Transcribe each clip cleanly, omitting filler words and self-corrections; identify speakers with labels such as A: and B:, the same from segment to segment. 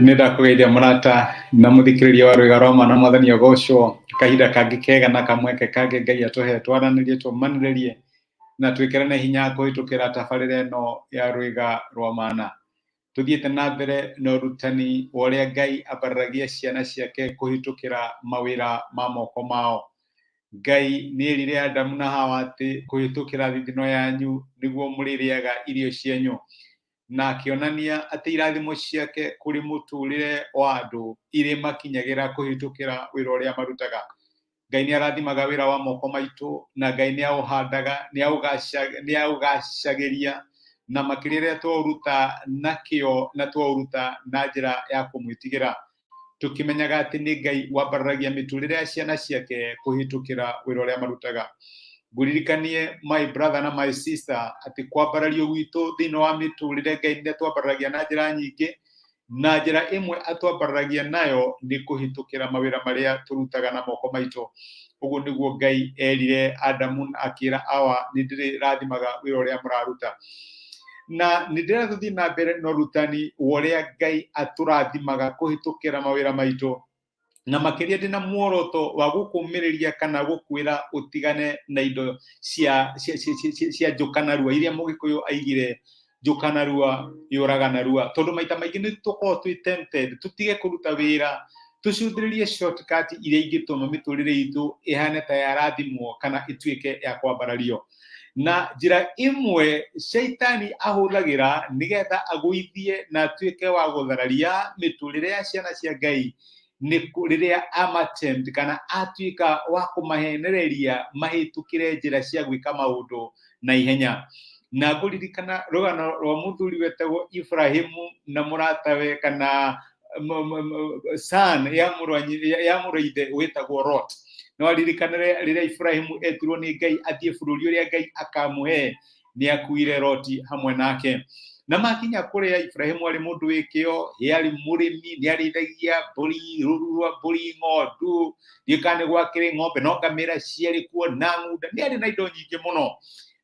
A: Nĩndakũgeithia mũrata na mũthikĩrĩria wa Rwĩga rwa Mwana Mwathani Agocwo, kahinda kangĩ kega na kamweke kangĩ Ngai atũhe twaranĩrie tũmanĩrĩrie na twĩkĩrane hinya kũhĩtũkĩra tabarĩra ĩno ya Rwĩga rwa Mana. Tuthiĩte na mbere na ũrutani wa ũrĩa Ngai abarĩragia ciana ciake kũhĩtũkĩra mawĩra ma moko mao. Ngai nĩerire Adamu na Hawa atĩ kũhĩtũkĩra thithino yanyu nĩguo mũrĩrĩaga irio cianyu, na akĩonania atĩ irathimo ciake kũrĩ mũtũrĩre wa andũ irĩ makinyagĩra kũhĩtũkĩra wĩra ũrĩa marutaga. Ngai nĩarathimaga wĩra wa moko maitũ, na Ngai nĩaũhandaga, nĩaũgacagĩria, na makĩria rĩrĩa twaũruta na kĩo na twaũruta na njĩra ya kũmwĩtigĩra, tũkĩmenyaga atĩ nĩ Ngai wambarĩragia mĩtũrĩre ya ciana ciake kũhĩtũkĩra wĩra ũrĩa marutaga. Ngũririkanie my brother na my sister atĩ kwambarario gwitũ thĩinĩ wa mĩtũrĩre Ngai nĩatwambarĩragia na njĩra nyingĩ, na njĩra ĩmwe atwambarĩragia nayo nĩ kũhĩtũkĩra mawĩra marĩa tũrutaga na moko maitũ. Ũguo nĩguo Ngai erire Adamu akĩra Hawa, nĩndĩrathimaga wĩra ũrĩa mũraruta. Na nĩndĩrathiĩ na mbere na ũrutani wa ũrĩa Ngai atũrathimaga kũhĩtũkĩra mawĩra maitũ, na makĩria ndĩna muoroto wa gũkũmĩrĩria kana gũkwĩra ũtigane na indo cia njũkanarua iria Mũgĩkũyũ aigire njũkanarua yũraga narua. Tondũ maita maingĩ nĩtũkoragwo twĩ tempted tũtige kũruta wĩra, tũcũthĩrĩrie shortcut iria ingĩtũma mĩtũrĩre itũ ĩhane ta yarathimwo kana ĩtuĩke ya kwambarario. Na njĩra ĩmwe Shaitani ahũthagĩra nĩgetha agũithie na atuĩke wa gũthararia mĩtũrĩre ya ciana cia Ngai nĩ rĩrĩa amatempt kana atuĩka wa kũmahenereria mahĩtũkĩre njĩra cia gwĩka maũndũ na ihenya. Na ngũririkana rũgano rwa mũthuri wetagwo Ibrahimu na mũratawe kana son ya mũrũ ithe wetagwo Lot. No aririkana rĩrĩa Ibrahimu etirwo nĩ Ngai athiĩ bũrũri ũrĩa Ngai akamũhe, nĩakuire Loti hamwe nake. Na makinya kũrĩa Ibrahimu arĩ mũndũ wĩ kĩo, yarĩ mũrĩmi, nĩarĩithagia mbũri, rũru rwa mbũri, ng'ondu, nĩkana gwakĩrĩ ng'ombe no ngamĩra ciarĩ kuo na ng'unda, nĩarĩ na indo nyingĩ mũno.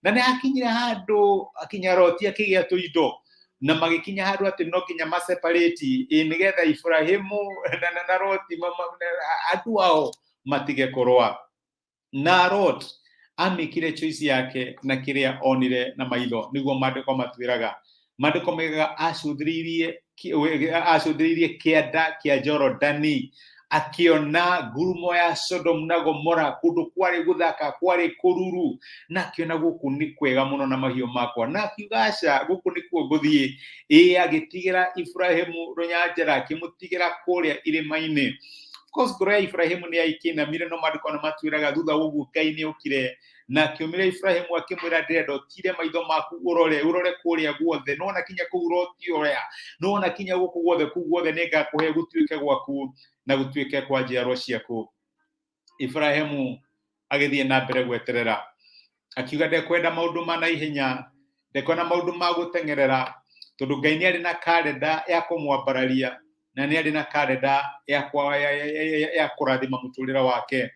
A: Na nĩakinyire handũ akinya Loti akĩgĩa tũindo, na magĩkinya handũ atĩ no nginya maseparate nĩgetha Ibrahimu na Loti andũ ao matige kũrũa. Na Lot amĩkire choice yake na kĩrĩa onire na maitho, nĩguo maandĩko matwĩraga. Maandĩko maugaga acũthĩrĩirie kĩanda kĩa Jorodani, akĩona ngurumo ya Sodom na Gomora, kũndũ kwarĩ gũthaka, kwarĩ kũruru, na akĩona gũkũ nĩ kwega mũno na mahiũ makwa, na akiuga aca gũkũ nĩkuo ngũthiĩ. Agĩtigĩra Ibrahimu rũnyanjara, akĩmũtigĩra kũrĩa irĩma-inĩ. Of course ngoro ya Ibrahimu nĩyaikĩnamire, no maandĩko nĩmatwĩraga thutha ũguo Ngai nĩokire na akĩũmĩra Ibrahimu akĩmwĩra ndĩrenda ũtire maitho maku ũrore kũrĩa guothe, nona kinya kũu Loti oya, nona kinya gũkũ guothe, kũu guothe nĩngakũhe gũtuĩke gwaku na gũtuĩke kwa njiarwa ciaku. Ibrahimu agĩthiĩ na mbere gweterera, akiuga ndekwenda maũndũ ma naihenya, ndekwenda maũndũ ma gũteng'erera, tondũ Ngai nĩarĩ na kalenda ya kũmwambararia na nĩarĩ na kalenda ya kũrathima mũtũrĩre wake.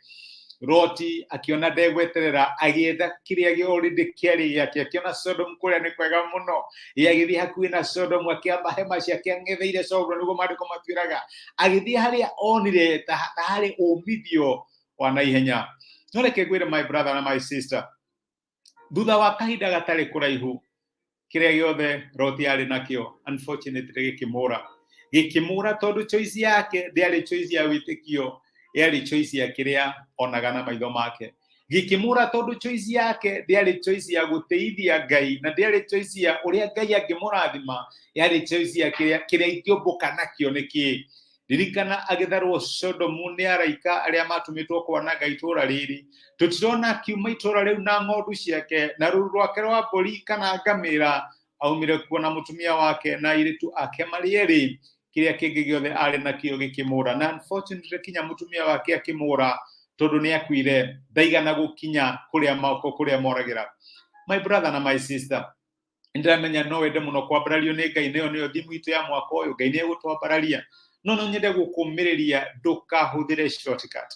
A: Loti akiona ndegweterera, agĩetha kĩrĩa gĩothe kĩarĩ gĩake, akĩona Sodom kũrĩa nĩ kwega mũno, agĩthiĩ hakuhĩ na Sodom, akĩamba hema ciake ang'etheire Sodom, nĩguo maandĩko matwĩraga. Agĩthiĩ harĩa onire ta harĩ umithio wa naihenya. No reke ngwĩre my brother na my sister, thutha wa kahinda gatarĩ kũraihu, kĩrĩa gĩothe Loti arĩ nakĩo unfortunately gĩkĩmũra, tondũ choice yake ndĩarĩ choice ya wĩtĩkio, yarĩ choice ya kĩrĩa onaga na maitho make. Gĩkĩmũra tondũ choice yake ndĩarĩ choice ya gũteithia Ngai, na ndĩarĩ choice ya ũrĩa Ngai angĩmũrathima, yarĩ choice ya kĩrĩa ingĩũmbũka nakĩo nĩkĩ. Ririkana agĩtharwo Sodomu nĩ araika arĩa matũmĩtwo kwananga itũũra rĩrĩ. Tũtirona akiuma itũũra rĩu na ng'ondu ciake na rũru rwake rwa mbũri kana ngamĩra, aumire kuo na mũtumia wake na airĩtu ake marĩ erĩ, kĩrĩa kĩngĩ gĩothe arĩ nakĩo gĩkĩmũra. Na unfortunately kinya mũtumia wake akĩmũra, tondũ nĩakuire, ndaigana gũkinya kũrĩa moragĩra. My brother na my sister, nĩndĩramenya no wende mũno kwambarario nĩ Ngai, nĩyo thimũ itũ ya mwaka ũyũ, Ngai nĩegũtwambararia. No nyende gũkũmĩrĩria ndũkahũthĩre shortcut.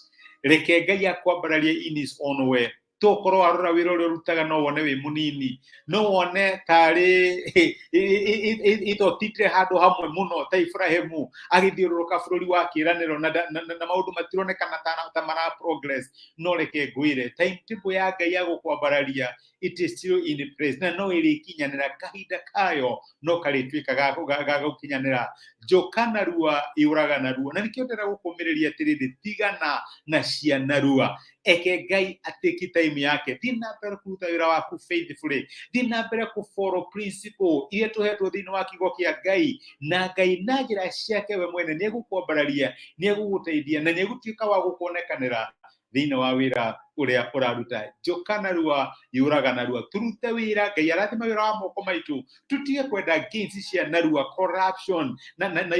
A: Reke Ngai akwambararie in his own way. tokoro arora wiro rutaga no wone we munini no wone tari ito titre hado hamwe muno ta Ibrahimu agithiururuka bururi wa kiraniro na maundu matironekana tamara progress no reke gwire timetable ya Ngai ya gukwambararia it is still in place na no irikinyanira kahinda kayo no karitwika ga gukinyanira jokana rua iuraga na rua na nikio ndera gukumiriria tiriri tigana na ciana rua eke Ngai ateki time yake thina mbere kuruta wira waku faithfully thina mbere ku follow principle iria tuhetwo thini wa kigo kia Ngai na Ngai na njira ciake we mwene ni gukwambararia ni guguteithia na ni gutuika wa gukonekanira thini wa wira uria uraruta jokana rua iuraga na rua turute wira Ngai arathima wira wa moko maitu tutige kwenda against cia narua corruption na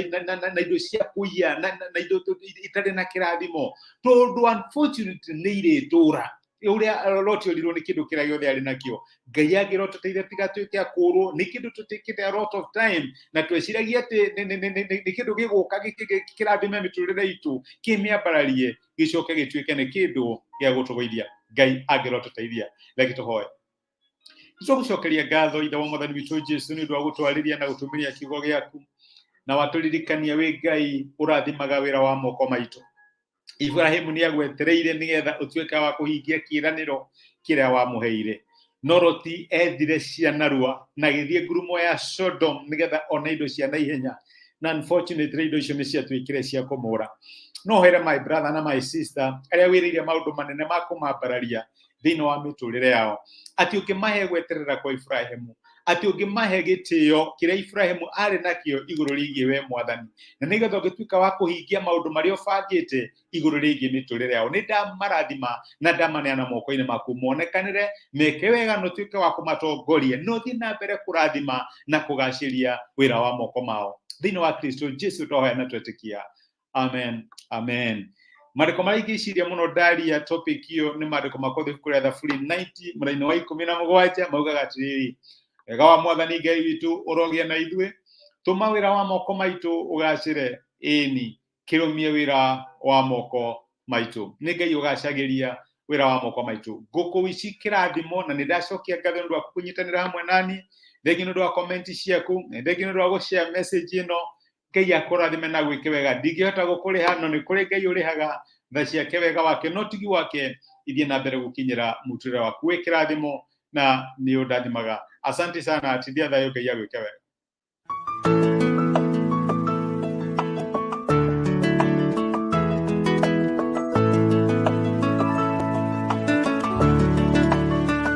A: indo cia kuiya na indo itari na kirathimo tondu unfortunately ni iretura uria loti oliro ni kindu kira giothe ari nakio Ngai agiro tuteithia tiga tuike akuru ni kindu tutikite a lot of time na tweciragia ati ni kindu giguka kirathime miturire itu kimiambararie gicoke gituike ni kindu gia gutugoithia Ngai agiro tuteithia leki tuhoe gucokeria ngatho ithe wa mwathani witu Jesu ni undu wa gutwariria na gutumiria kiugo giaku na waturirikania we Ngai urathimaga wira wa moko maitu Ibrahimu ni agwetereire nigetha utuika wa kuhingia kiraniro kiria wa muheire Noroti ethire ciana rua na githie ngurumo ya Sodom nigetha ona indo cia na ihenya na unfortunately indo icio ni cia twikire cia kumura no here my brother na my sister aria wiriire maundu manene ma kumambararia thini wa miturire yao ati ukimahe gweterera kwa Ibrahimu ati ukimahe gitio kiria Ibrahimu ari nakio iguru rigie we mwathani na nigetha gituika wa kuhingia maundu maria ubangite iguru rigie miturire yao ni ndamarathima na ndamaneana moko-ini maku monekanire meke wega no tuike wa kumatongoria no thina mbere kurathima na kugaciria wira wa moko mao thini wa Kristo Jesu tohoya na twetikia amen amen Mariko maigi ciria muno ndari ya topic hiyo ni mariko makothe kuria Thaburi 90 muraini wa 17 maugaga atiriri wega wa mwathani Ngai witu urogia na ithue tuma wira wa moko maitu ugacire ini kirumie wira wa moko maitu ni Ngai ugacagiria wira wa moko maitu guku wici kirathimo na nindacokia ngatho ndu akunyitanira hamwe nani thegi ndu wa comment ciaku thegi ndu wa share message ino Ngai akurathime na gwike wega ndingihota gukuriha no ni kuri Ngai urihaga tha ciake wega wake no tigi wake ithie na mbere gukinyira muturire waku wikirathimo na ni undathimaga asante sana atithia thayo Ngai agwike wega